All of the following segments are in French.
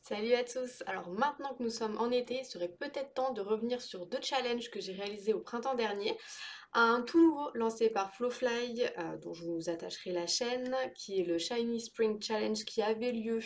Salut à tous! Alors maintenant que nous sommes en été, il serait peut-être temps de revenir sur deux challenges que j'ai réalisés au printemps dernier. Un tout nouveau lancé par Flowfly, dont je vous attacherai la chaîne, qui est le Shiny Spring Challenge qui avait lieu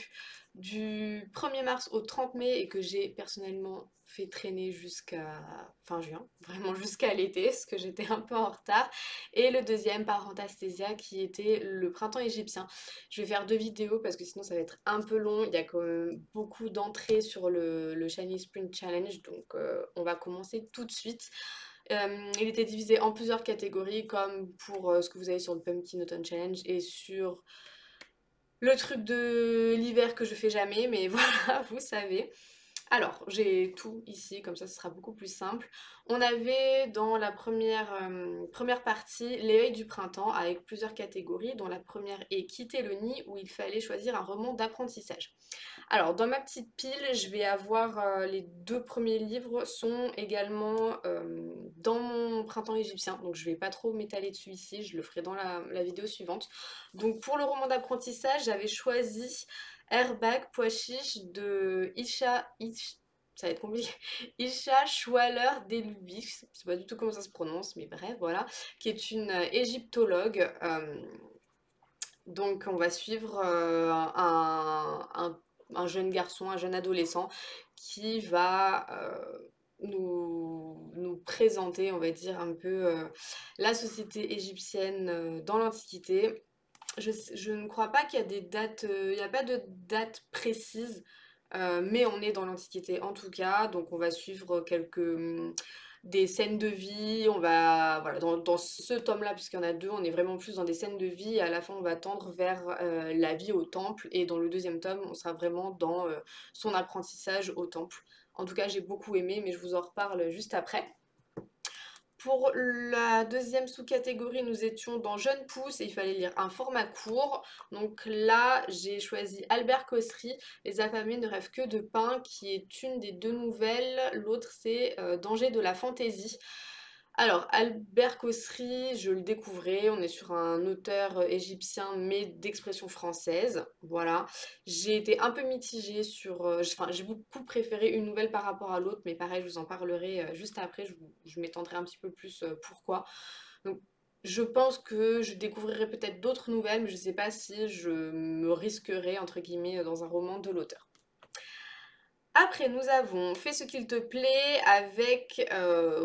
du 1er mars au 30 mai et que j'ai personnellement fait traîner jusqu'à fin juin, vraiment jusqu'à l'été, parce que j'étais un peu en retard. Et le deuxième par Fantastasia qui était le printemps égyptien. Je vais faire deux vidéos parce que sinon ça va être un peu long. Il y a quand même beaucoup d'entrées sur le Shiny Spring Challenge, donc on va commencer tout de suite. Il était divisé en plusieurs catégories, comme pour ce que vous avez sur le Pumpkin Autumn Challenge et sur le truc de l'hiver que je fais jamais, mais voilà, vous savez. Alors, j'ai tout ici, comme ça ce sera beaucoup plus simple. On avait dans la première partie l'éveil du printemps avec plusieurs catégories, dont la première est quitter le nid, où il fallait choisir un roman d'apprentissage. Alors, dans ma petite pile, je vais avoir les deux premiers livres sont également dans mon printemps égyptien, donc je vais pas trop m'étaler dessus ici, je le ferai dans la vidéo suivante. Donc, pour le roman d'apprentissage, j'avais choisi Airbag Pois Chiche de ça va être compliqué. Isha Schwaller Delubis, je sais pas du tout comment ça se prononce, mais bref, voilà, qui est une égyptologue. Donc on va suivre un jeune garçon, un jeune adolescent qui va nous présenter, on va dire, un peu la société égyptienne dans l'Antiquité. Je ne crois pas qu'il y a des dates, il n'y a pas de date précise, mais on est dans l'Antiquité en tout cas, donc on va suivre des scènes de vie, on va, voilà, dans ce tome-là, puisqu'il y en a deux, on est vraiment plus dans des scènes de vie, et à la fin on va tendre vers la vie au temple, et dans le deuxième tome, on sera vraiment dans son apprentissage au temple. En tout cas, j'ai beaucoup aimé, mais je vous en reparle juste après. Pour la deuxième sous-catégorie, nous étions dans Jeune Pousse et il fallait lire un format court. Donc là, j'ai choisi Albert Cossery, Les affamés ne rêvent que de pain, qui est une des deux nouvelles. L'autre, c'est Danger de la fantaisie. Alors, Albert Cossery, je le découvrais, on est sur un auteur égyptien mais d'expression française, voilà. J'ai été un peu mitigée enfin, j'ai beaucoup préféré une nouvelle par rapport à l'autre, mais pareil, je vous en parlerai juste après, je m'étendrai un petit peu plus pourquoi. Donc, je pense que je découvrirai peut-être d'autres nouvelles, mais je ne sais pas si je me risquerai, entre guillemets, dans un roman de l'auteur. Après, nous avons Fais ce qu'il te plaît avec,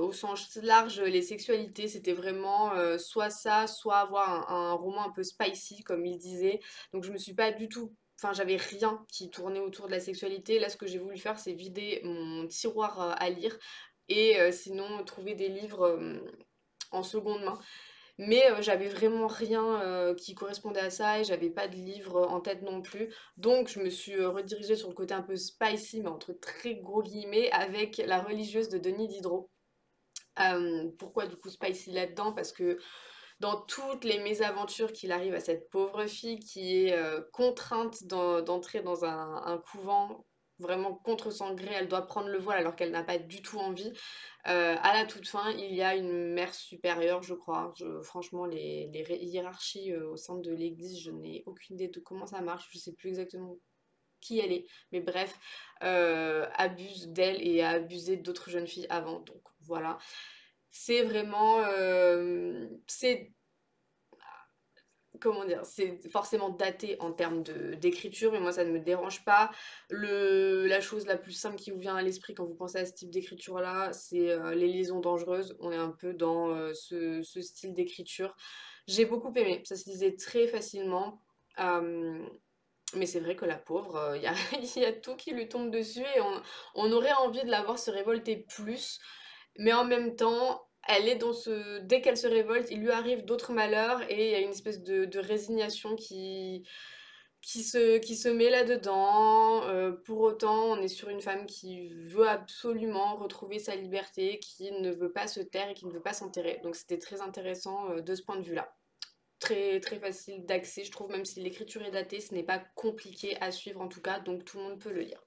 au sens large, les sexualités. C'était vraiment soit ça, soit avoir un roman un peu spicy, comme il disait. Donc je me suis pas du tout... Enfin, j'avais rien qui tournait autour de la sexualité. Là, ce que j'ai voulu faire, c'est vider mon tiroir à lire et sinon trouver des livres en seconde main. Mais j'avais vraiment rien qui correspondait à ça et j'avais pas de livre en tête non plus. Donc je me suis redirigée sur le côté un peu spicy, mais entre très gros guillemets, avec La religieuse de Denis Diderot. Pourquoi du coup spicy là-dedans? Parce que dans toutes les mésaventures qu'il arrive à cette pauvre fille qui est contrainte d'entrer dans un couvent vraiment contre son gré, elle doit prendre le voile alors qu'elle n'a pas du tout envie. À la toute fin, il y a une mère supérieure, je crois. Franchement, les hiérarchies au sein de l'église, je n'ai aucune idée de comment ça marche. Je sais plus exactement qui elle est, mais bref, abuse d'elle et a abusé d'autres jeunes filles avant. Donc voilà, c'est vraiment, c'est comment dire, c'est forcément daté en termes d'écriture, mais moi ça ne me dérange pas. La chose la plus simple qui vous vient à l'esprit quand vous pensez à ce type d'écriture-là, c'est les liaisons dangereuses. On est un peu dans ce style d'écriture. J'ai beaucoup aimé, ça se lisait très facilement. Euh, mais c'est vrai que la pauvre, il y a, y a tout qui lui tombe dessus et on aurait envie de la voir se révolter plus. Mais en même temps, elle est dans ce... Dès qu'elle se révolte, il lui arrive d'autres malheurs et il y a une espèce de résignation qui se met là-dedans. Pour autant, on est sur une femme qui veut absolument retrouver sa liberté, qui ne veut pas se taire et qui ne veut pas s'enterrer. Donc c'était très intéressant de ce point de vue-là. Très, très facile d'accès, je trouve, même si l'écriture est datée, ce n'est pas compliqué à suivre en tout cas, donc tout le monde peut le lire.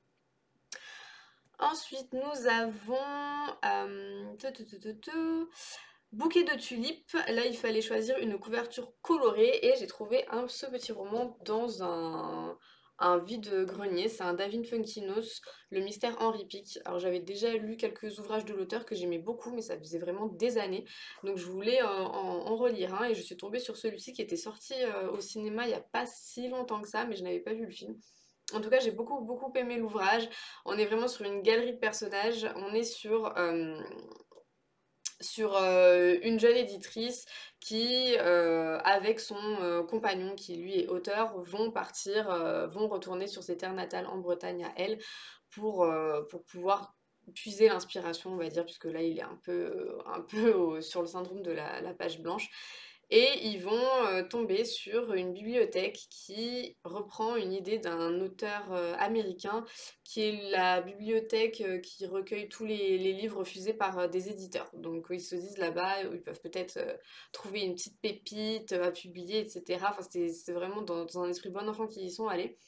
Ensuite, nous avons Bouquet de tulipes. Là, il fallait choisir une couverture colorée et j'ai trouvé ce petit roman dans un vide-grenier. C'est un David Funkinos, Le mystère Henri Pic. Alors j'avais déjà lu quelques ouvrages de l'auteur que j'aimais beaucoup, mais ça faisait vraiment des années. Donc je voulais en relire un et je suis tombée sur celui-ci qui était sorti au cinéma il n'y a pas si longtemps que ça, mais je n'avais pas vu le film. En tout cas, j'ai beaucoup beaucoup aimé l'ouvrage. On est vraiment sur une galerie de personnages. On est sur une jeune éditrice qui, avec son compagnon qui lui est auteur, vont partir, vont retourner sur ses terres natales en Bretagne à elle pour pouvoir puiser l'inspiration, on va dire, puisque là il est un peu sur le syndrome de la page blanche. Et ils vont tomber sur une bibliothèque qui reprend une idée d'un auteur américain, qui est la bibliothèque qui recueille tous les livres refusés par des éditeurs. Donc ils se disent là-bas, ils peuvent peut-être trouver une petite pépite à publier, etc. Enfin, c'est vraiment dans un esprit bon enfant qu'ils y sont allés.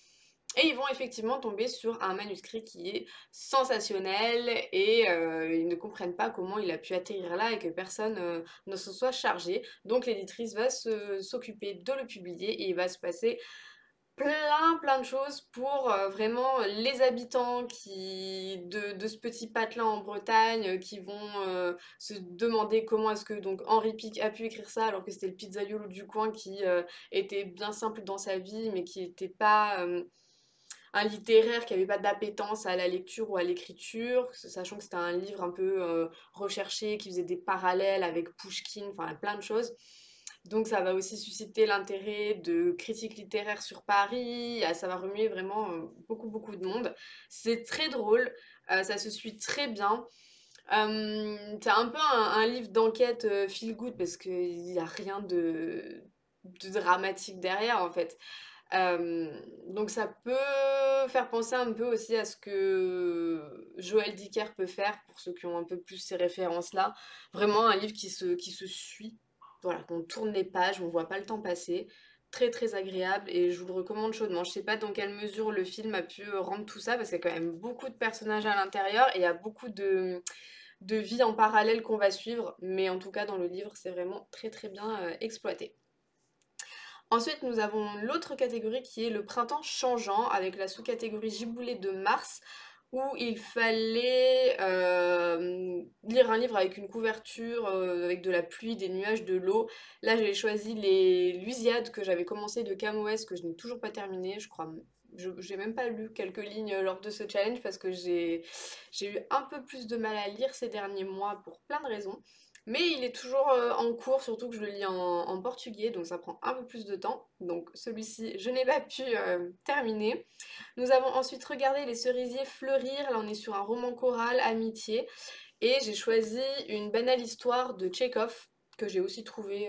Et ils vont effectivement tomber sur un manuscrit qui est sensationnel et ils ne comprennent pas comment il a pu atterrir là et que personne ne se soit chargé. Donc l'éditrice va s'occuper de le publier et il va se passer plein de choses pour vraiment les habitants de ce petit patelin en Bretagne qui vont se demander comment est-ce que donc Henri Pic a pu écrire ça alors que c'était le pizzaiolo du coin qui était bien simple dans sa vie mais qui n'était pas un littéraire qui n'avait pas d'appétence à la lecture ou à l'écriture, sachant que c'était un livre un peu recherché, qui faisait des parallèles avec Pushkin, enfin plein de choses. Donc ça va aussi susciter l'intérêt de critiques littéraires sur Paris, ça va remuer vraiment beaucoup de monde. C'est très drôle, ça se suit très bien. C'est un peu un livre d'enquête feel good parce qu'il n'y a rien de dramatique derrière en fait. Donc ça peut faire penser un peu aussi à ce que Joël Dicker peut faire pour ceux qui ont un peu plus ces références-là. Vraiment un livre qui se suit. Voilà, qu'on tourne les pages, on voit pas le temps passer. Très agréable et je vous le recommande chaudement. Je sais pas dans quelle mesure le film a pu rendre tout ça parce qu'il y a quand même beaucoup de personnages à l'intérieur et il y a beaucoup de vie en parallèle qu'on va suivre. Mais en tout cas dans le livre c'est vraiment très bien exploité. Ensuite, nous avons l'autre catégorie qui est le printemps changeant avec la sous-catégorie Giboulée de mars où il fallait lire un livre avec une couverture, avec de la pluie, des nuages, de l'eau. Là, j'ai choisi les Louisiades que j'avais commencé de Camões, que je n'ai toujours pas terminé, je crois. J'ai même pas lu quelques lignes lors de ce challenge parce que j'ai eu un peu plus de mal à lire ces derniers mois pour plein de raisons. Mais il est toujours en cours, surtout que je le lis en portugais, donc ça prend un peu plus de temps. Donc celui-ci, je n'ai pas pu terminer. Nous avons ensuite regardé Les cerisiers fleurir. Là, on est sur un roman choral, Amitié. Et j'ai choisi Une banale histoire de Tchekhov, que j'ai aussi trouvé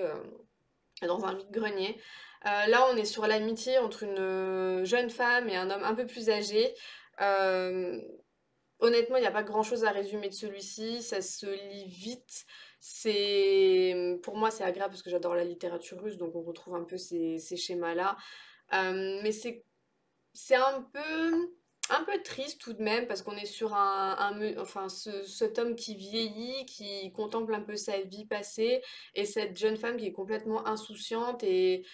dans un vide-grenier. Là, on est sur l'amitié entre une jeune femme et un homme un peu plus âgé. Euh, Honnêtement, il n'y a pas grand-chose à résumer de celui-ci, ça se lit vite. Pour moi, c'est agréable parce que j'adore la littérature russe, donc on retrouve un peu ces schémas-là. Mais c'est un peu triste tout de même parce qu'on est sur enfin, cet homme qui vieillit, qui contemple un peu sa vie passée, et cette jeune femme qui est complètement insouciante et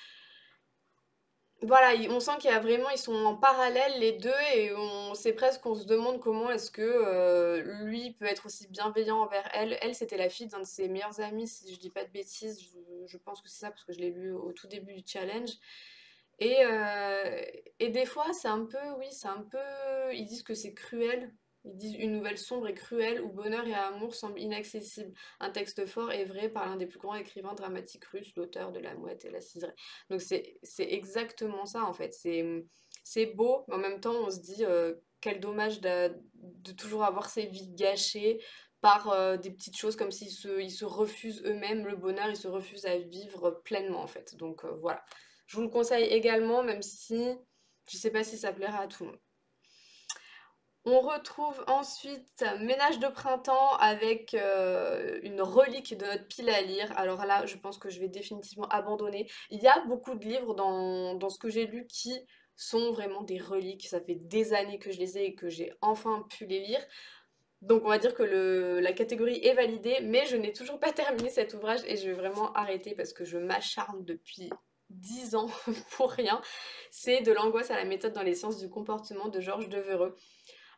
voilà, on sent qu'il y a vraiment, ils sont en parallèle les deux et c'est presque qu'on se demande comment est-ce que lui peut être aussi bienveillant envers elle. Elle, c'était la fille d'un de ses meilleurs amis, si je dis pas de bêtises, je pense que c'est ça parce que je l'ai lu au tout début du challenge. Et des fois, c'est un peu, oui, c'est un peu, ils disent que c'est cruel. Ils disent une nouvelle sombre et cruelle où bonheur et amour semblent inaccessibles. Un texte fort et vrai par l'un des plus grands écrivains dramatiques russes, l'auteur de La Mouette et la Ciserée. Donc c'est exactement ça en fait. C'est beau, mais en même temps on se dit quel dommage de toujours avoir ces vies gâchées par des petites choses comme s'ils se refusent eux-mêmes le bonheur, ils se refusent à vivre pleinement en fait. Donc voilà. Je vous le conseille également, même si je ne sais pas si ça plaira à tout le monde. On retrouve ensuite Ménage de printemps avec une relique de notre pile à lire. Alors là, je pense que je vais définitivement abandonner. Il y a beaucoup de livres dans ce que j'ai lu qui sont vraiment des reliques. Ça fait des années que je les ai et que j'ai enfin pu les lire. Donc on va dire que la catégorie est validée, mais je n'ai toujours pas terminé cet ouvrage et je vais vraiment arrêter parce que je m'acharne depuis 10 ans pour rien. C'est De l'angoisse à la méthode dans les sciences du comportement de Georges Devereux.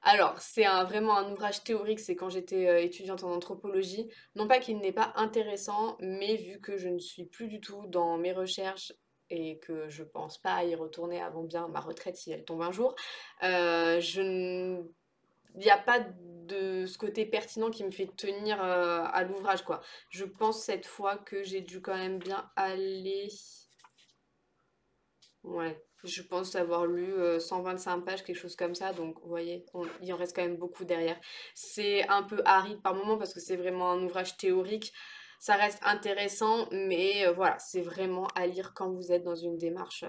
Alors, c'est vraiment un ouvrage théorique, c'est quand j'étais étudiante en anthropologie. Non pas qu'il n'est pas intéressant, mais vu que je ne suis plus du tout dans mes recherches et que je pense pas y retourner avant bien ma retraite si elle tombe un jour, je ne il n'y a pas de ce côté pertinent qui me fait tenir à l'ouvrage, quoi. Je pense cette fois que j'ai dû quand même bien aller. Ouais, je pense avoir lu 125 pages, quelque chose comme ça, donc vous voyez, il en reste quand même beaucoup derrière. C'est un peu aride par moment parce que c'est vraiment un ouvrage théorique. Ça reste intéressant, mais voilà, c'est vraiment à lire quand vous êtes dans une démarche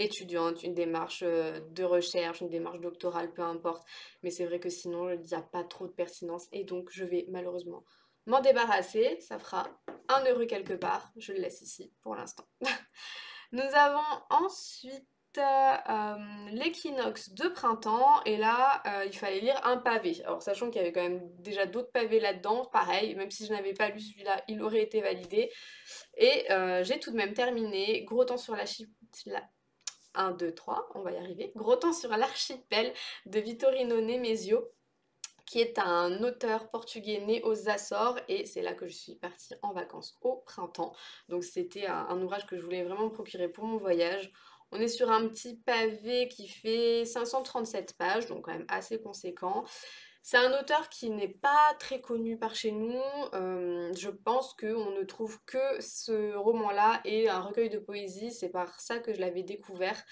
étudiante, une démarche de recherche, une démarche doctorale, peu importe. Mais c'est vrai que sinon, il n'y a pas trop de pertinence et donc je vais malheureusement m'en débarrasser. Ça fera 1 € quelque part. Je le laisse ici pour l'instant. Nous avons ensuite l'équinoxe de printemps et là il fallait lire un pavé. Alors sachant qu'il y avait quand même déjà d'autres pavés là-dedans, pareil, même si je n'avais pas lu celui-là, il aurait été validé. Et j'ai tout de même terminé Gros temps sur la 1, 2, 3, on va y arriver. Gros temps sur l'archipel de Vitorino Nemesio, qui est un auteur portugais né aux Açores, et c'est là que je suis partie en vacances au printemps. Donc c'était un ouvrage que je voulais vraiment me procurer pour mon voyage. On est sur un petit pavé qui fait 537 pages, donc quand même assez conséquent. C'est un auteur qui n'est pas très connu par chez nous. Je pense qu'on ne trouve que ce roman-là et un recueil de poésie. C'est par ça que je l'avais découvert.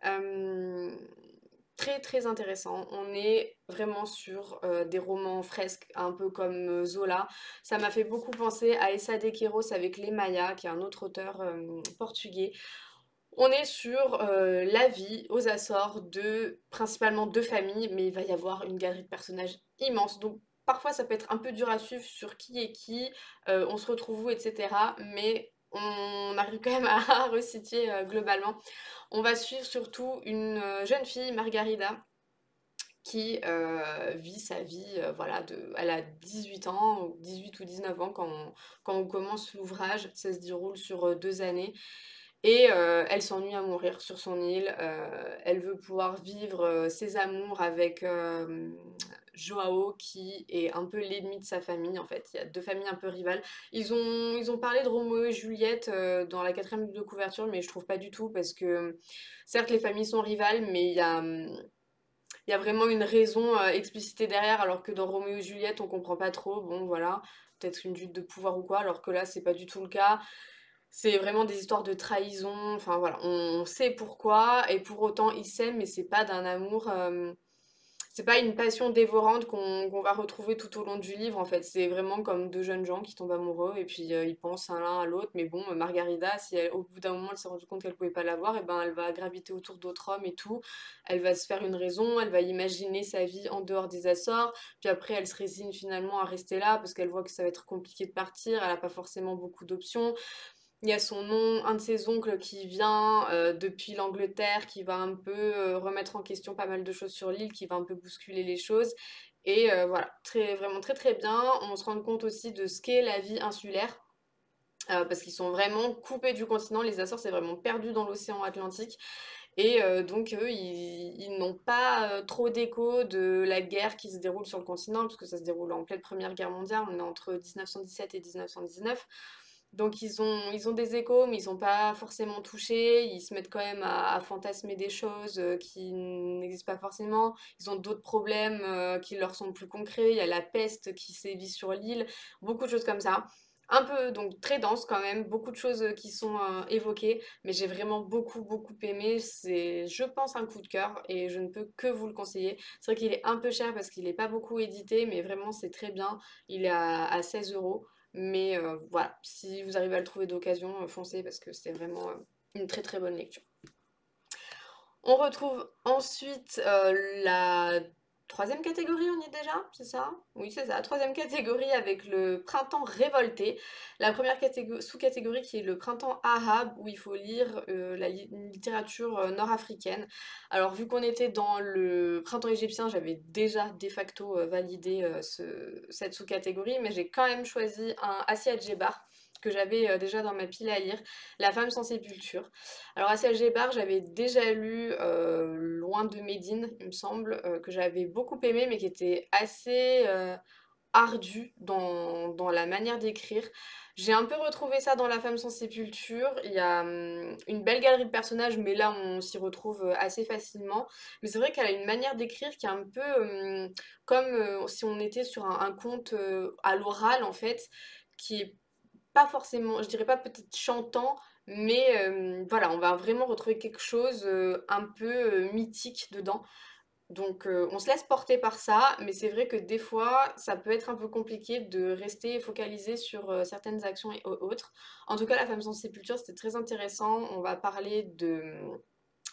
Euh, Très très intéressant. On est vraiment sur des romans fresques, un peu comme Zola. Ça m'a fait beaucoup penser à Essa de Queiroz avec Les Mayas, qui est un autre auteur portugais. On est sur la vie aux Açores de principalement deux familles, mais il va y avoir une galerie de personnages immense. Donc parfois ça peut être un peu dur à suivre sur qui est qui, on se retrouve où, etc. Mais on arrive quand même à resituer globalement. On va suivre surtout une jeune fille, Margarida, qui vit sa vie, voilà, elle a 18 ans, 18 ou 19 ans quand on commence l'ouvrage. Ça se déroule sur 2 années. Et elle s'ennuie à mourir sur son île. Elle veut pouvoir vivre ses amours avec Joao, qui est un peu l'ennemi de sa famille, en fait. Il y a deux familles un peu rivales. Ils ont parlé de Roméo et Juliette dans la 4e de couverture, mais je trouve pas du tout, parce que certes, les familles sont rivales, mais il y a vraiment une raison explicitée derrière, alors que dans Roméo et Juliette, on comprend pas trop. Bon, voilà, peut-être une lutte de pouvoir ou quoi, alors que là, c'est pas du tout le cas. C'est vraiment des histoires de trahison, enfin voilà, on sait pourquoi, et pour autant ils s'aiment, mais c'est pas d'un amour, c'est pas une passion dévorante qu'on va retrouver tout au long du livre en fait. C'est vraiment comme deux jeunes gens qui tombent amoureux et puis ils pensent l'un à l'autre. Mais bon, Margarida, si au bout d'un moment elle s'est rendue compte qu'elle pouvait pas l'avoir, et ben elle va graviter autour d'autres hommes et tout. Elle va se faire une raison, elle va imaginer sa vie en dehors des Açores. Puis après elle se résigne finalement à rester là parce qu'elle voit que ça va être compliqué de partir. Elle a pas forcément beaucoup d'options. Il y a un de ses oncles qui vient depuis l'Angleterre, qui va un peu remettre en question pas mal de choses sur l'île, qui va un peu bousculer les choses. Et voilà, vraiment très très bien. On se rend compte aussi de ce qu'est la vie insulaire, parce qu'ils sont vraiment coupés du continent. Les Açores, c'est vraiment perdu dans l'océan Atlantique. Et donc, eux, ils n'ont pas trop d'écho de la guerre qui se déroule sur le continent, puisque ça se déroule en pleine Première Guerre mondiale. On est entre 1917 et 1919. Donc ils ont des échos, mais ils sont pas forcément touchés. Ils se mettent quand même à fantasmer des choses qui n'existent pas forcément. Ils ont d'autres problèmes qui leur sont plus concrets. Il y a la peste qui sévit sur l'île, beaucoup de choses comme ça. Un peu, donc très dense quand même, beaucoup de choses qui sont évoquées, mais j'ai vraiment beaucoup beaucoup aimé. C'est, je pense, un coup de cœur et je ne peux que vous le conseiller. C'est vrai qu'il est un peu cher parce qu'il n'est pas beaucoup édité, mais vraiment c'est très bien. Il est à 16 €. Mais voilà, si vous arrivez à le trouver d'occasion, foncez parce que c'est vraiment une très très bonne lecture. On retrouve ensuite la 3e catégorie, on y est déjà, c'est ça? Oui, c'est ça, la 3e catégorie avec le printemps révolté. La première sous-catégorie qui est le printemps arabe, où il faut lire une littérature nord-africaine. Alors, vu qu'on était dans le printemps égyptien, j'avais déjà de facto validé cette sous-catégorie, mais j'ai quand même choisi un Assia Djebar, que j'avais déjà dans ma pile à lire, La femme sans sépulture. Alors Asia Gebar, j'avais déjà lu Loin de Médine, il me semble, que j'avais beaucoup aimé, mais qui était assez ardu dans la manière d'écrire. J'ai un peu retrouvé ça dans La femme sans sépulture. Il y a une belle galerie de personnages, mais là on s'y retrouve assez facilement. Mais c'est vrai qu'elle a une manière d'écrire qui est un peu comme si on était sur un conte à l'oral en fait, qui est pas forcément, je dirais pas peut-être chantant, mais voilà, on va vraiment retrouver quelque chose un peu mythique dedans. Donc on se laisse porter par ça, mais c'est vrai que des fois, ça peut être un peu compliqué de rester focalisé sur certaines actions et autres. En tout cas, La femme sans sépulture, c'était très intéressant. On va parler de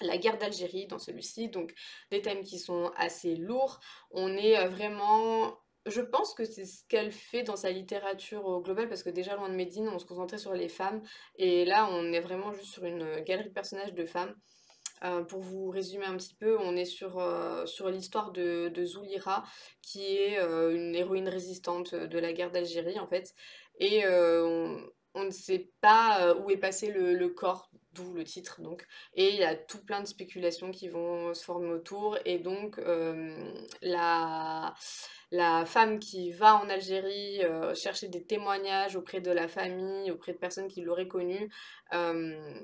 la guerre d'Algérie dans celui-ci, donc des thèmes qui sont assez lourds. On est vraiment... Je pense que c'est ce qu'elle fait dans sa littérature au global, parce que déjà, Loin de Médine, on se concentrait sur les femmes, et là, on est vraiment juste sur une galerie de personnages de femmes. Pour vous résumer un petit peu, on est sur l'histoire de Zoulira, qui est une héroïne résistante de la guerre d'Algérie, en fait. Et on ne sait pas où est passé le corps, d'où le titre, donc. Et il y a tout plein de spéculations qui vont se former autour. Et donc, la femme qui va en Algérie chercher des témoignages auprès de la famille, auprès de personnes qui l'auraient connue, euh,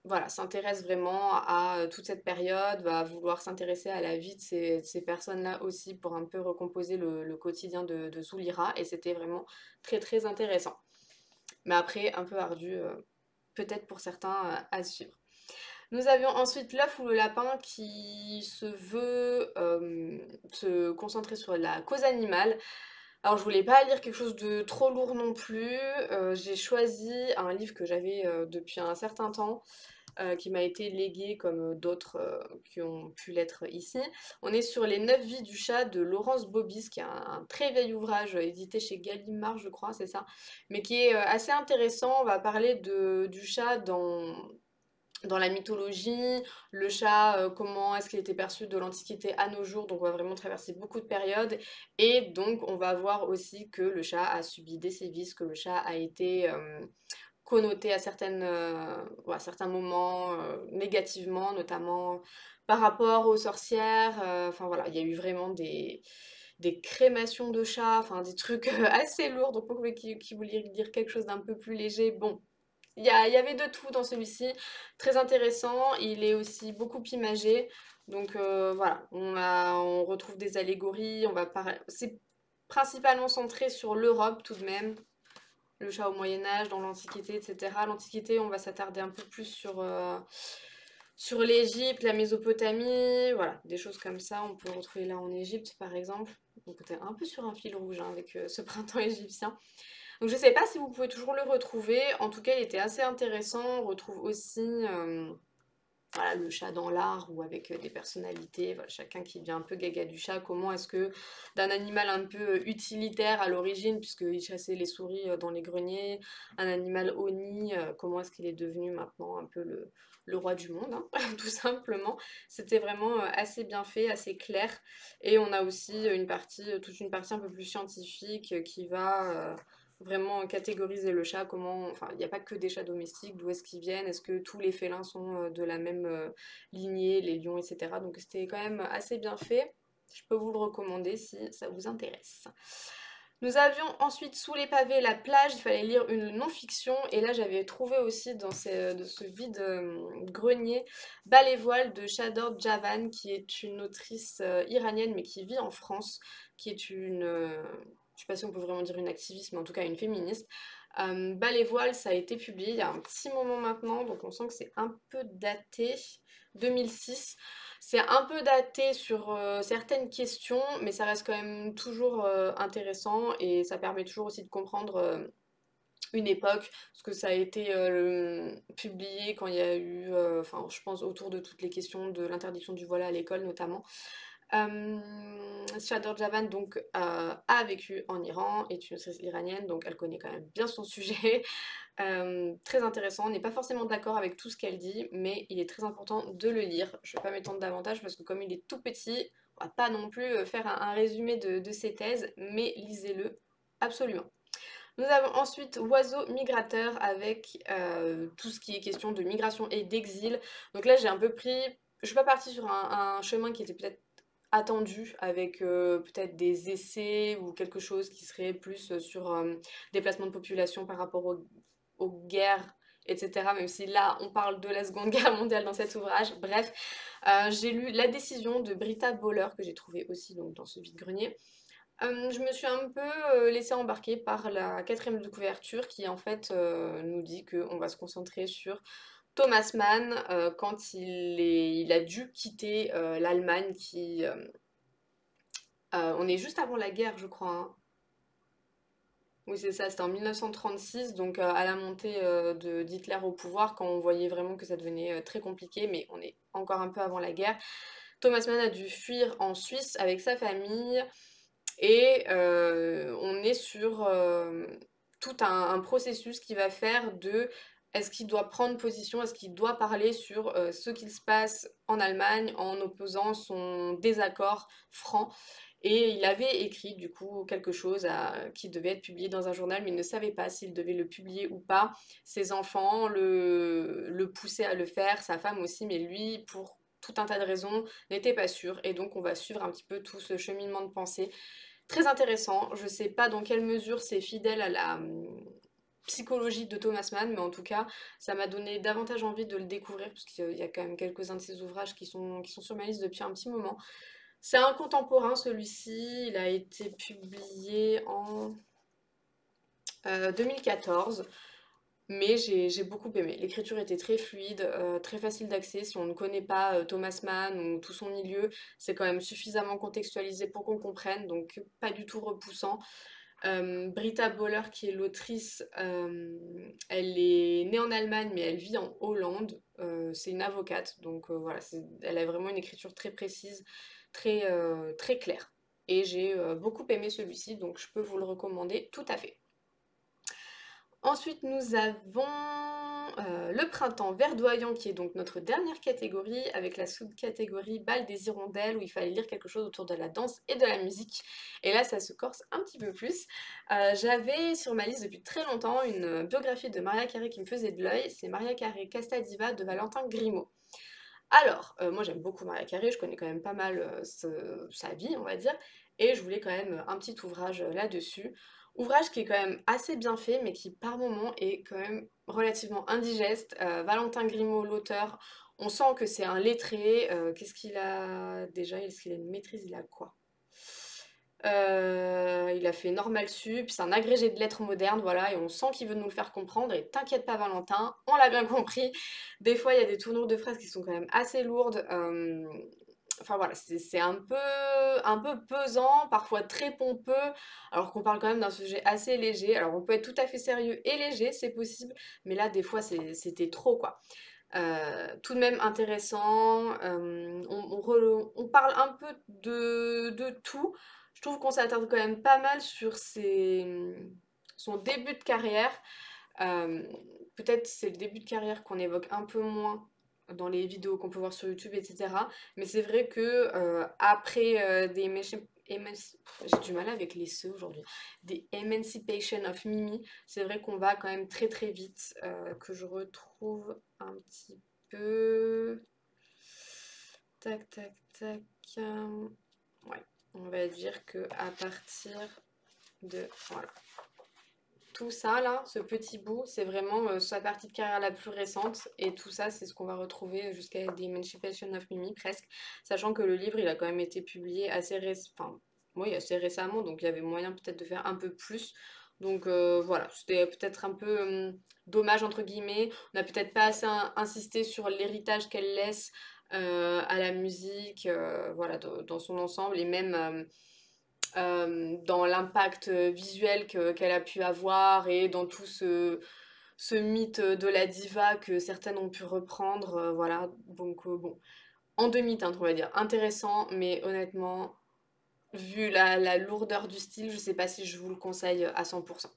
voilà, s'intéresse vraiment à toute cette période, va vouloir s'intéresser à la vie de ces personnes-là aussi pour un peu recomposer le quotidien de Zoulira, et c'était vraiment très très intéressant. Mais après, un peu ardu, peut-être pour certains à suivre. Nous avions ensuite L'œuf ou le lapin qui se veut se concentrer sur la cause animale. Alors je voulais pas lire quelque chose de trop lourd non plus. J'ai choisi un livre que j'avais depuis un certain temps, qui m'a été légué comme d'autres qui ont pu l'être ici. On est sur Les 9 vies du chat de Laurence Bobis, qui est un très vieil ouvrage édité chez Gallimard, je crois, c'est ça, mais qui est assez intéressant. On va parler du chat dans la mythologie, le chat, comment est-ce qu'il était perçu de l'Antiquité à nos jours, donc on va vraiment traverser beaucoup de périodes, et donc on va voir aussi que le chat a subi des sévices, que le chat a été connoté à certains moments négativement, notamment par rapport aux sorcières, enfin voilà, il y a eu vraiment des crémations de chats, enfin des trucs assez lourds, donc pour vous qui voulez dire quelque chose d'un peu plus léger, bon, il y avait de tout dans celui-ci, très intéressant, il est aussi beaucoup imagé, donc voilà, on retrouve des allégories, c'est principalement centré sur l'Europe tout de même, le chat au Moyen-Âge, dans l'Antiquité, etc. L'Antiquité, on va s'attarder un peu plus sur l'Égypte, la Mésopotamie, voilà, des choses comme ça, on peut le retrouver là en Égypte par exemple, donc on est un peu sur un fil rouge hein, avec ce printemps égyptien. Donc je sais pas si vous pouvez toujours le retrouver, en tout cas il était assez intéressant, on retrouve aussi voilà, le chat dans l'art ou avec des personnalités, voilà, chacun qui devient un peu gaga du chat, comment est-ce que d'un animal un peu utilitaire à l'origine, puisqu'il chassait les souris dans les greniers, un animal honni, comment est-ce qu'il est devenu maintenant un peu le roi du monde, hein, tout simplement. C'était vraiment assez bien fait, assez clair, et on a aussi toute une partie un peu plus scientifique qui va vraiment catégoriser le chat, enfin, il n'y a pas que des chats domestiques, d'où est-ce qu'ils viennent, est-ce que tous les félins sont de la même lignée, les lions, etc. Donc c'était quand même assez bien fait. Je peux vous le recommander si ça vous intéresse. Nous avions ensuite Sous les pavés la plage, il fallait lire une non-fiction, et là j'avais trouvé aussi de ce vide grenier Bas les voiles de Shador Javan, qui est une autrice iranienne mais qui vit en France, qui est je sais pas si on peut vraiment dire une activiste, mais en tout cas une féministe. Bas les voiles, ça a été publié il y a un petit moment maintenant, donc on sent que c'est un peu daté, 2006. C'est un peu daté sur certaines questions, mais ça reste quand même toujours intéressant, et ça permet toujours aussi de comprendre une époque, parce que ça a été publié quand il y a eu, enfin je pense autour de toutes les questions de l'interdiction du voile à l'école notamment. Shador Javan donc a vécu en Iran, est une autrice iranienne, donc elle connaît quand même bien son sujet. Très intéressant, on n'est pas forcément d'accord avec tout ce qu'elle dit, mais il est très important de le lire. Je ne vais pas m'étendre davantage parce que comme il est tout petit, on va pas non plus faire un résumé de ses thèses, mais lisez-le absolument. Nous avons ensuite Oiseau migrateur avec tout ce qui est question de migration et d'exil. Donc là, j'ai un peu pris... Je suis pas partie sur un chemin qui était peut-être attendu avec peut-être des essais ou quelque chose qui serait plus sur déplacement de population par rapport aux guerres, etc. Même si là, on parle de la Seconde Guerre mondiale dans cet ouvrage. Bref, j'ai lu La décision de Britta Boller, que j'ai trouvé aussi donc, dans ce vide-grenier. Je me suis un peu laissée embarquer par la quatrième de couverture qui en fait nous dit qu'on va se concentrer sur Thomas Mann quand il a dû quitter l'Allemagne on est juste avant la guerre je crois, hein. Oui, c'est ça, c'était en 1936, donc à la montée d'Hitler au pouvoir, quand on voyait vraiment que ça devenait très compliqué, mais on est encore un peu avant la guerre. Thomas Mann a dû fuir en Suisse avec sa famille, et on est sur tout un processus qui va faire de est-ce qu'il doit prendre position, est-ce qu'il doit parler sur ce qu'il se passe en Allemagne en opposant son désaccord franc. Et il avait écrit du coup quelque chose qui devait être publié dans un journal, mais il ne savait pas s'il devait le publier ou pas. Ses enfants le poussaient à le faire, sa femme aussi, mais lui, pour tout un tas de raisons, n'était pas sûr. Et donc on va suivre un petit peu tout ce cheminement de pensée. Très intéressant. Je ne sais pas dans quelle mesure c'est fidèle à la psychologie de Thomas Mann, mais en tout cas, ça m'a donné davantage envie de le découvrir, parce qu'il y a quand même quelques-uns de ses ouvrages qui sont sur ma liste depuis un petit moment. C'est un contemporain celui-ci, il a été publié en 2014, mais j'ai beaucoup aimé. L'écriture était très fluide, très facile d'accès. Si on ne connaît pas Thomas Mann ou tout son milieu, c'est quand même suffisamment contextualisé pour qu'on comprenne, donc pas du tout repoussant. Britta Boller, qui est l'autrice, elle est née en Allemagne, mais elle vit en Hollande. C'est une avocate, donc voilà, elle a vraiment une écriture très précise, très claire. Et j'ai beaucoup aimé celui-ci, donc je peux vous le recommander tout à fait. Ensuite, nous avons le printemps verdoyant, qui est donc notre dernière catégorie, avec la sous-catégorie Bal des hirondelles, où il fallait lire quelque chose autour de la danse et de la musique. Et là, ça se corse un petit peu plus. J'avais sur ma liste depuis très longtemps une biographie de Maria Carré qui me faisait de l'œil. C'est Maria Carré Casta Diva de Valentin Grimaud. Alors, moi j'aime beaucoup Maria Carré, je connais quand même pas mal sa vie, on va dire, et je voulais quand même un petit ouvrage là-dessus. Ouvrage qui est quand même assez bien fait, mais qui par moments est quand même relativement indigeste. Valentin Grimaud, l'auteur, on sent que c'est un lettré. Qu'est-ce qu'il a déjà? Est-ce qu'il a une maîtrise? Il a quoi? Il a fait Normal Sup, c'est un agrégé de lettres modernes, voilà, et on sent qu'il veut nous le faire comprendre. Et t'inquiète pas, Valentin, on l'a bien compris. Des fois, il y a des tournures de phrases qui sont quand même assez lourdes. Enfin voilà, c'est un peu pesant, parfois très pompeux, alors qu'on parle quand même d'un sujet assez léger. Alors on peut être tout à fait sérieux et léger, c'est possible, mais là, des fois, c'était trop, quoi. Tout de même intéressant. On parle un peu de tout. Je trouve qu'on s'attarde quand même pas mal sur son début de carrière. Euh, Peut-être c'est le début de carrière qu'on évoque un peu moins dans les vidéos qu'on peut voir sur YouTube, etc. Mais c'est vrai que après j'ai du mal avec les ceux aujourd'hui. Des Emancipation of Mimi, c'est vrai qu'on va quand même très très vite. Que je retrouve un petit peu. Tac, tac, tac. Ouais, on va dire que à partir de. Voilà. Tout ça là, ce petit bout, c'est vraiment sa partie de carrière la plus récente et tout ça, c'est ce qu'on va retrouver jusqu'à The Emancipation of Mimi presque, sachant que le livre, il a quand même été publié assez récemment, donc il y avait moyen peut-être de faire un peu plus. Donc voilà, c'était peut-être un peu dommage entre guillemets. On n'a peut-être pas assez insisté sur l'héritage qu'elle laisse à la musique, voilà, dans son ensemble et même dans l'impact visuel qu'elle a pu avoir et dans tout ce mythe de la diva que certaines ont pu reprendre. Voilà, donc bon, en demi-teinte, on va dire. Intéressant, mais honnêtement, vu la lourdeur du style, je sais pas si je vous le conseille à 100%.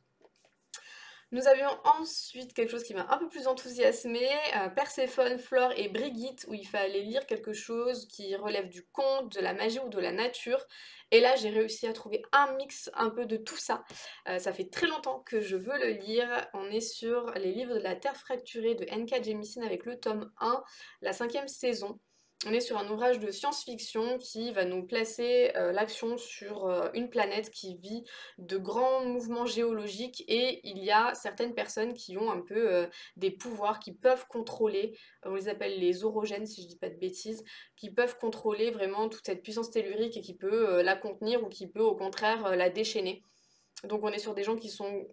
Nous avions ensuite quelque chose qui m'a un peu plus enthousiasmée, Perséphone, Flore et Brigitte, où il fallait lire quelque chose qui relève du conte, de la magie ou de la nature. Et là, j'ai réussi à trouver un mix un peu de tout ça. Ça fait très longtemps que je veux le lire. On est sur les livres de la Terre fracturée de N.K. Jemisin avec le tome 1, la cinquième saison. On est sur un ouvrage de science-fiction qui va nous placer l'action sur une planète qui vit de grands mouvements géologiques et il y a certaines personnes qui ont un peu des pouvoirs qui peuvent contrôler, on les appelle les orogènes si je dis pas de bêtises, qui peuvent contrôler vraiment toute cette puissance tellurique et qui peut la contenir ou qui peut au contraire la déchaîner. Donc on est sur des gens qui sont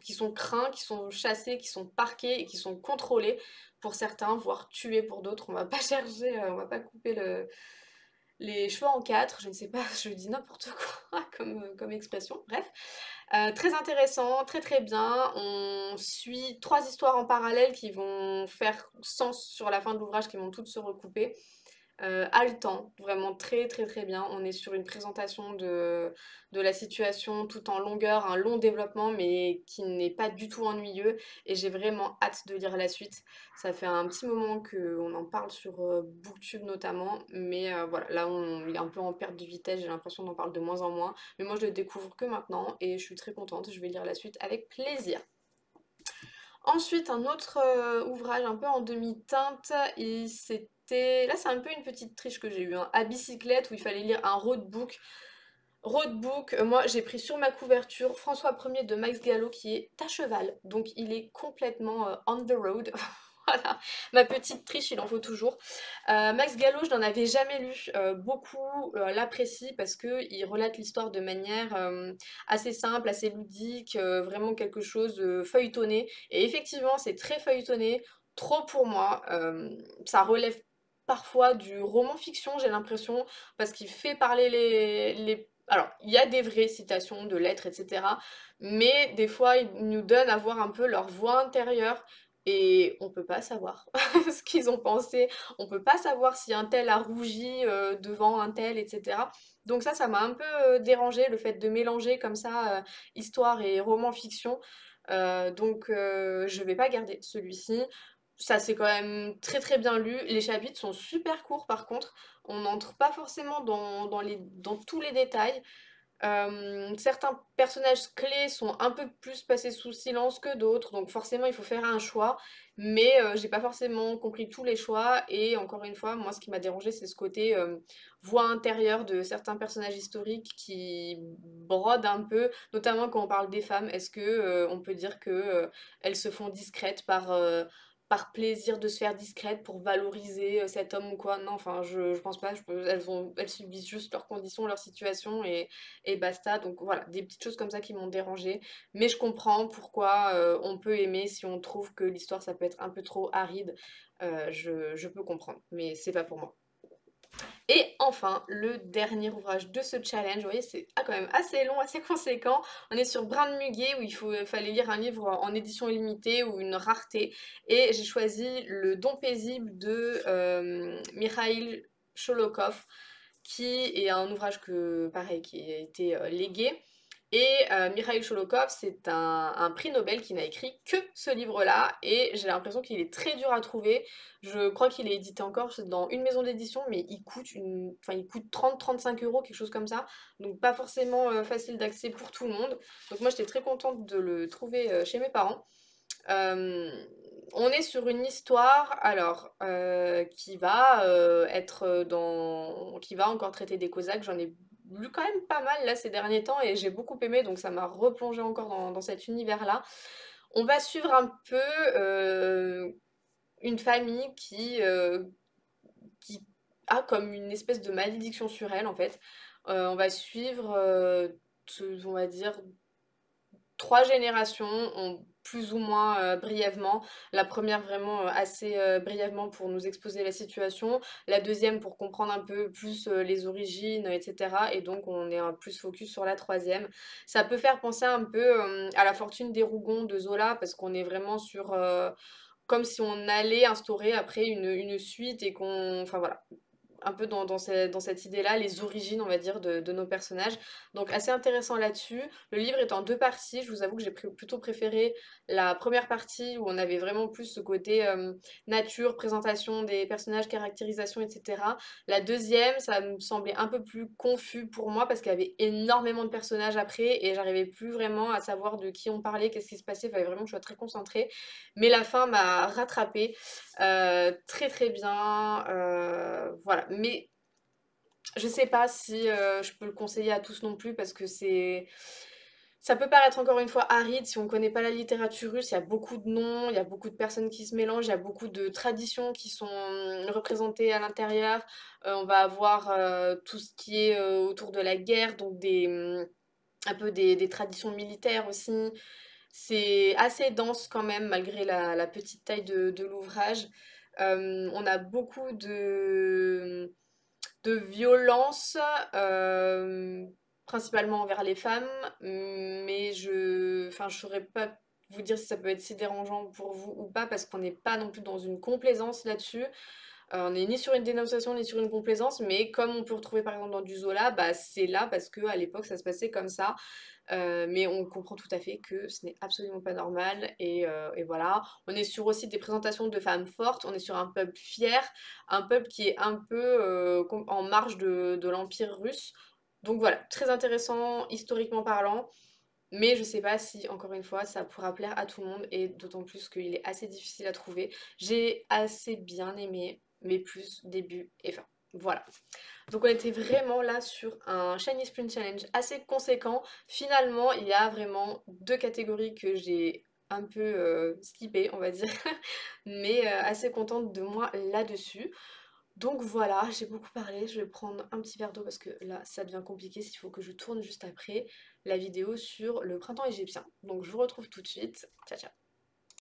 qui sont craints, qui sont chassés, qui sont parqués et qui sont contrôlés pour certains, voire tués pour d'autres. On va pas chercher, on va pas couper les cheveux en quatre, je ne sais pas, je dis n'importe quoi comme expression, bref. Très intéressant, très très bien. On suit trois histoires en parallèle qui vont faire sens sur la fin de l'ouvrage, qui vont toutes se recouper. Haletant, vraiment très très très bien. On est sur une présentation de la situation tout en longueur, un long développement, mais qui n'est pas du tout ennuyeux. Et j'ai vraiment hâte de lire la suite. Ça fait un petit moment qu'on en parle sur BookTube notamment, mais voilà, là on est un peu en perte de vitesse, j'ai l'impression qu'on en parle de moins en moins. Mais moi je le découvre que maintenant et je suis très contente, je vais lire la suite avec plaisir. Ensuite, un autre ouvrage un peu en demi-teinte, c'était... Là, c'est un peu une petite triche que j'ai eue, hein, à bicyclette, où il fallait lire un roadbook. Roadbook, moi j'ai pris sur ma couverture François 1er de Max Gallo qui est à cheval, donc il est complètement on the road. Voilà, ma petite triche, il en faut toujours. Max Gallo, je n'en avais jamais lu, beaucoup l'apprécient parce qu'il relate l'histoire de manière assez simple, assez ludique, vraiment quelque chose de feuilletonné. Et effectivement, c'est très feuilletonné, trop pour moi. Ça relève parfois du roman fiction, j'ai l'impression, parce qu'il fait parler Alors, il y a des vraies citations de lettres, etc. Mais des fois, ils nous donnent à voir un peu leur voix intérieure et on peut pas savoir ce qu'ils ont pensé, on peut pas savoir si un tel a rougi devant un tel, etc. Donc ça m'a un peu dérangé le fait de mélanger comme ça histoire et roman fiction. Je vais pas garder celui-ci. Ça c'est quand même très très bien lu. Les chapitres sont super courts par contre. On n'entre pas forcément dans tous les détails. Certains personnages clés sont un peu plus passés sous silence que d'autres, donc forcément il faut faire un choix, mais j'ai pas forcément compris tous les choix, et encore une fois, moi ce qui m'a dérangé c'est ce côté voix intérieure de certains personnages historiques qui brodent un peu, notamment quand on parle des femmes. Est-ce que on peut dire que elles se font discrètes par plaisir de se faire discrète pour valoriser cet homme ou quoi? Non, enfin je pense pas, elles subissent juste leurs conditions, leur situation et basta. Donc voilà, des petites choses comme ça qui m'ont dérangée. Mais je comprends pourquoi on peut aimer si on trouve que l'histoire ça peut être un peu trop aride. Je peux comprendre, mais c'est pas pour moi. Et enfin, le dernier ouvrage de ce challenge, vous voyez, c'est quand même assez long, assez conséquent. On est sur Brin de Muguet où fallait lire un livre en édition illimitée ou une rareté. Et j'ai choisi Le Don paisible de Mikhail Sholokov, qui est un ouvrage pareil, qui a été légué. Et Mikhail Sholokov, c'est un prix Nobel qui n'a écrit que ce livre-là, et j'ai l'impression qu'il est très dur à trouver. Je crois qu'il est édité encore dans une maison d'édition, mais il coûte 30-35 euros, quelque chose comme ça. Donc pas forcément facile d'accès pour tout le monde. Donc moi j'étais très contente de le trouver chez mes parents. Euh, on est sur une histoire, alors, qui va encore traiter des Cosaques. J'en ai lu quand même pas mal là ces derniers temps et j'ai beaucoup aimé, donc ça m'a replongé encore dans cet univers-là. On va suivre un peu une famille qui a comme une espèce de malédiction sur elle en fait. On va suivre, on va dire, trois générations, plus ou moins brièvement. La première vraiment assez brièvement pour nous exposer la situation, la deuxième pour comprendre un peu plus les origines, etc. Et donc on est un plus focus sur la troisième. Ça peut faire penser un peu à La Fortune des Rougons de Zola, parce qu'on est vraiment sur... comme si on allait instaurer après une suite et qu'on... Enfin voilà. un peu dans cette idée-là, les origines, on va dire, de nos personnages. Donc assez intéressant là-dessus. Le livre est en deux parties. Je vous avoue que j'ai plutôt préféré la première partie où on avait vraiment plus ce côté nature, présentation des personnages, caractérisation, etc. La deuxième, ça me semblait un peu plus confus pour moi parce qu'il y avait énormément de personnages après et j'arrivais plus vraiment à savoir de qui on parlait, qu'est-ce qui se passait. Il fallait vraiment que je sois très concentrée. Mais la fin m'a rattrapée très très bien. Voilà. Mais je sais pas si je peux le conseiller à tous non plus parce que c'est. Ça peut paraître encore une fois aride si on ne connaît pas la littérature russe, il y a beaucoup de noms, il y a beaucoup de personnes qui se mélangent, il y a beaucoup de traditions qui sont représentées à l'intérieur. On va avoir tout ce qui est autour de la guerre, donc un peu des traditions militaires aussi. C'est assez dense quand même malgré la petite taille de l'ouvrage. On a beaucoup de violence, principalement envers les femmes, mais enfin, je saurais pas vous dire si ça peut être si dérangeant pour vous ou pas, parce qu'on n'est pas non plus dans une complaisance là-dessus. On n'est ni sur une dénonciation ni sur une complaisance, mais comme on peut retrouver par exemple dans du Zola, bah, c'est là parce que à l'époque ça se passait comme ça. Mais on comprend tout à fait que ce n'est absolument pas normal et voilà. On est sur aussi des présentations de femmes fortes, on est sur un peuple fier, un peuple qui est un peu en marge de l'Empire russe. Donc voilà, très intéressant historiquement parlant, mais je sais pas si, encore une fois, ça pourra plaire à tout le monde et d'autant plus qu'il est assez difficile à trouver. J'ai assez bien aimé, mais plus début et fin. Voilà. Donc on était vraiment là sur un Shiny Sprint Challenge assez conséquent. Finalement, il y a vraiment deux catégories que j'ai un peu skippées, on va dire, mais assez contente de moi là-dessus. Donc voilà, j'ai beaucoup parlé, je vais prendre un petit verre d'eau parce que là ça devient compliqué s'il faut que je tourne juste après la vidéo sur le printemps égyptien. Donc je vous retrouve tout de suite. Ciao ciao.